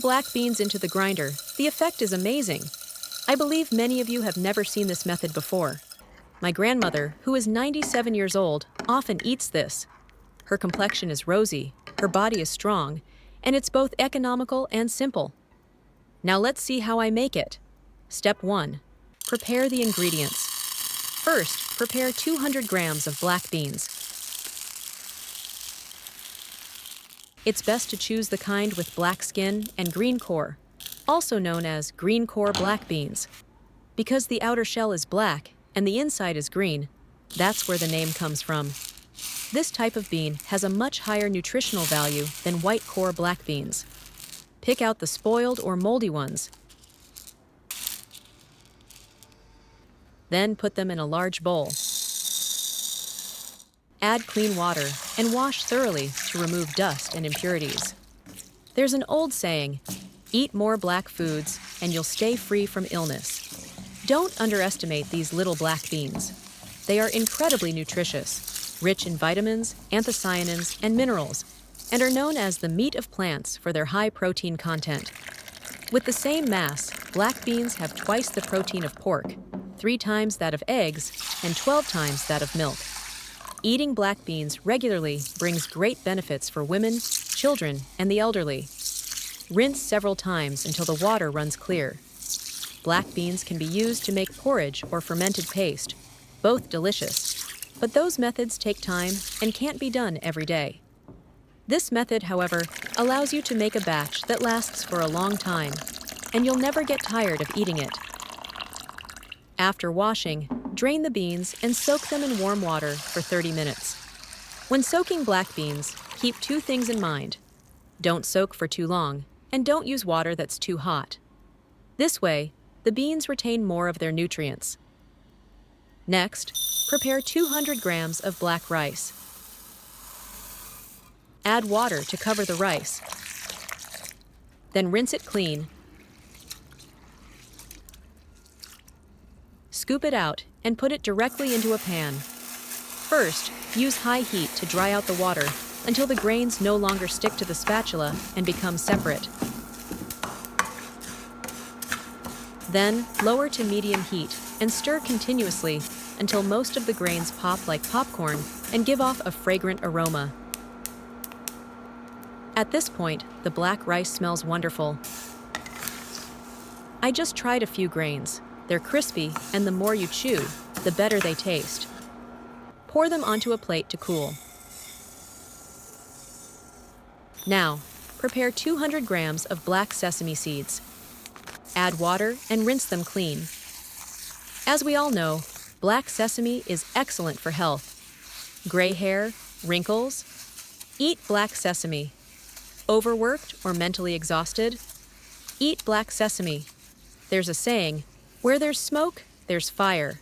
black beans into the grinder, the effect is amazing. I believe many of you have never seen this method before. My grandmother, who is 97 years old, often eats this. Her complexion is rosy, her body is strong, and it's both economical and simple. Now let's see how I make it. Step 1. Prepare the ingredients. First, prepare 200 grams of black beans. It's best to choose the kind with black skin and green core, also known as green core black beans. Because the outer shell is black and the inside is green, that's where the name comes from. This type of bean has a much higher nutritional value than white core black beans. Pick out the spoiled or moldy ones. Then put them in a large bowl. Add clean water and wash thoroughly to remove dust and impurities. There's an old saying, eat more black foods and you'll stay free from illness. Don't underestimate these little black beans. They are incredibly nutritious, rich in vitamins, anthocyanins, and minerals, and are known as the meat of plants for their high protein content. With the same mass, black beans have twice the protein of pork, 3 times that of eggs, and 12 times that of milk. Eating black beans regularly brings great benefits for women, children, and the elderly. Rinse several times until the water runs clear. Black beans can be used to make porridge or fermented paste, both delicious, but those methods take time and can't be done every day. This method, however, allows you to make a batch that lasts for a long time, and you'll never get tired of eating it. After washing, drain the beans and soak them in warm water for 30 minutes. When soaking black beans, keep 2 things in mind. Don't soak for too long, and don't use water that's too hot. This way, the beans retain more of their nutrients. Next, prepare 200 grams of black rice. Add water to cover the rice. Then rinse it clean. Scoop it out and put it directly into a pan. First, use high heat to dry out the water until the grains no longer stick to the spatula and become separate. Then, lower to medium heat and stir continuously until most of the grains pop like popcorn and give off a fragrant aroma. At this point, the black rice smells wonderful. I just tried a few grains. They're crispy, and the more you chew, the better they taste. Pour them onto a plate to cool. Now, prepare 200 grams of black sesame seeds. Add water and rinse them clean. As we all know, black sesame is excellent for health. Gray hair, wrinkles? Eat black sesame. Overworked or mentally exhausted? Eat black sesame. There's a saying, where there's smoke, there's fire.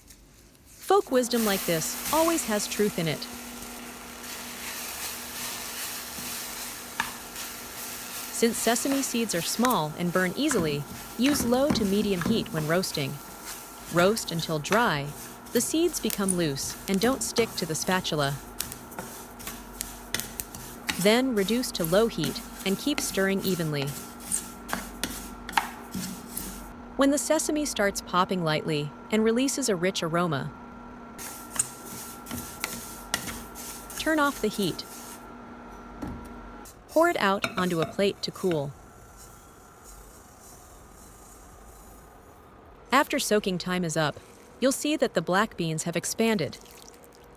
Folk wisdom like this always has truth in it. Since sesame seeds are small and burn easily, use low to medium heat when roasting. Roast until dry. The seeds become loose and don't stick to the spatula. Then reduce to low heat and keep stirring evenly. When the sesame starts popping lightly and releases a rich aroma, turn off the heat. Pour it out onto a plate to cool. After soaking time is up, you'll see that the black beans have expanded.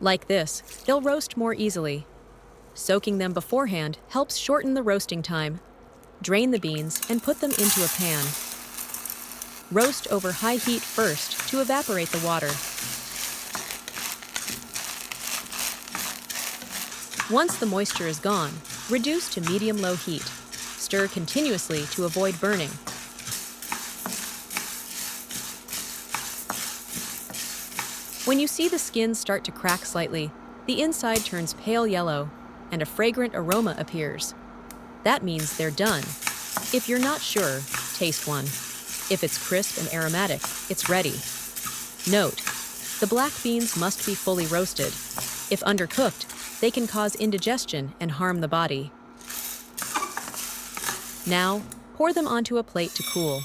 Like this, they'll roast more easily. Soaking them beforehand helps shorten the roasting time. Drain the beans and put them into a pan. Roast over high heat first to evaporate the water. Once the moisture is gone, reduce to medium-low heat. Stir continuously to avoid burning. When you see the skin start to crack slightly, the inside turns pale yellow, and a fragrant aroma appears. That means they're done. If you're not sure, taste one. If it's crisp and aromatic, it's ready. Note, the black beans must be fully roasted. If undercooked, they can cause indigestion and harm the body. Now, Pour them onto a plate to cool.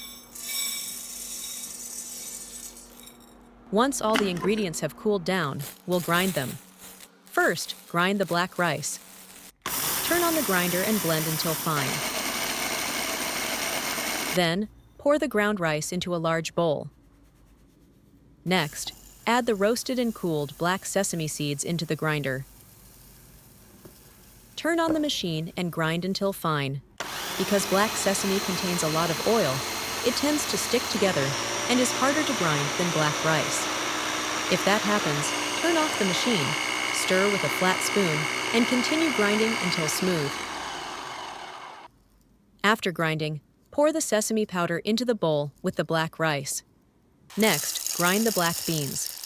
Once all the ingredients have cooled down, we'll grind them. First, grind the black rice. Turn on the grinder and blend until fine. Then, pour the ground rice into a large bowl. Next, add the roasted and cooled black sesame seeds into the grinder. Turn on the machine and grind until fine. Because black sesame contains a lot of oil, it tends to stick together and is harder to grind than black rice. If that happens, turn off the machine, stir with a flat spoon, and continue grinding until smooth. After grinding, pour the sesame powder into the bowl with the black rice. Next, grind the black beans.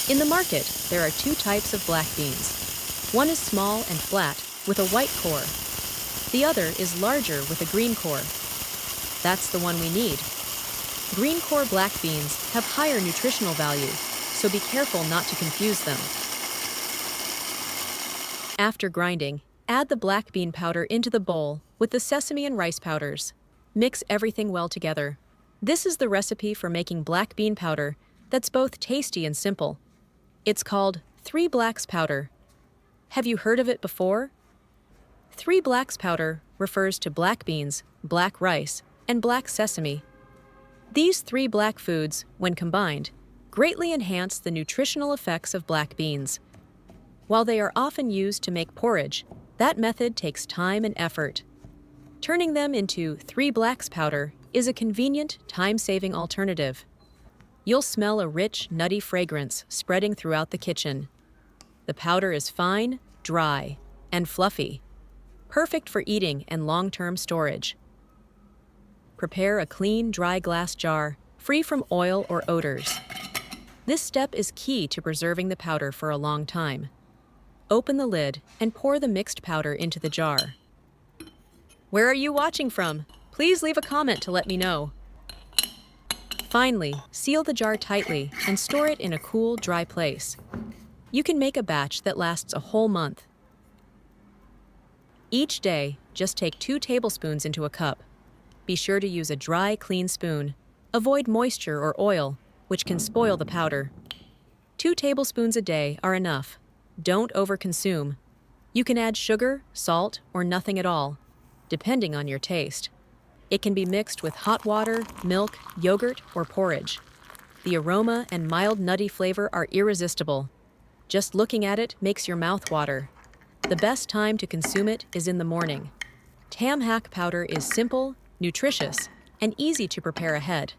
In the market, there are two types of black beans. One is small and flat, with a white core. The other is larger with a green core. That's the one we need. Green core black beans have higher nutritional value, so be careful not to confuse them. After grinding, add the black bean powder into the bowl with the sesame and rice powders. Mix everything well together. This is the recipe for making black bean powder that's both tasty and simple. It's called Three Blacks powder. Have you heard of it before? Three Blacks powder refers to black beans, black rice, and black sesame. These three black foods, when combined, greatly enhance the nutritional effects of black beans. While they are often used to make porridge, that method takes time and effort. Turning them into Three Blacks powder is a convenient, time-saving alternative. You'll smell a rich, nutty fragrance spreading throughout the kitchen. The powder is fine, dry, and fluffy, perfect for eating and long-term storage. Prepare a clean, dry glass jar, free from oil or odors. This step is key to preserving the powder for a long time. Open the lid and pour the mixed powder into the jar. Where are you watching from? Please leave a comment to let me know. Finally, seal the jar tightly and store it in a cool, dry place. You can make a batch that lasts a whole month. Each day, just take 2 tablespoons into a cup. Be sure to use a dry, clean spoon. Avoid moisture or oil, which can spoil the powder. 2 tablespoons a day are enough. Don't overconsume. You can add sugar, salt, or nothing at all, depending on your taste. It can be mixed with hot water, milk, yogurt, or porridge. The aroma and mild nutty flavor are irresistible. Just looking at it makes your mouth water. The best time to consume it is in the morning. Tam Hack powder is simple, nutritious, and easy to prepare ahead.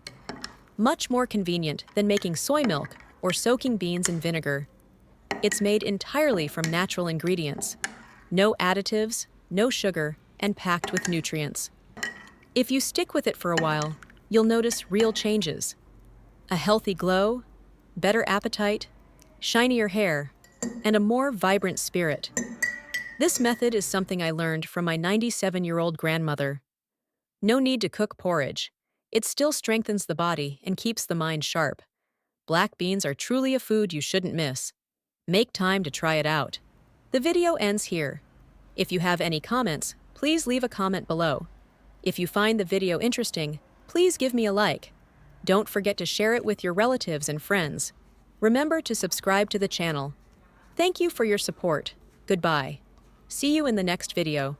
Much more convenient than making soy milk or soaking beans in vinegar. It's made entirely from natural ingredients. No additives, no sugar, and packed with nutrients. If you stick with it for a while, you'll notice real changes. A healthy glow, better appetite, shinier hair, and a more vibrant spirit. This method is something I learned from my 97-year-old grandmother. No need to cook porridge. It still strengthens the body and keeps the mind sharp. Black beans are truly a food you shouldn't miss. Make time to try it out. The video ends here. If you have any comments, please leave a comment below. If you find the video interesting, please give me a like. Don't forget to share it with your relatives and friends. Remember to subscribe to the channel. Thank you for your support. Goodbye. See you in the next video.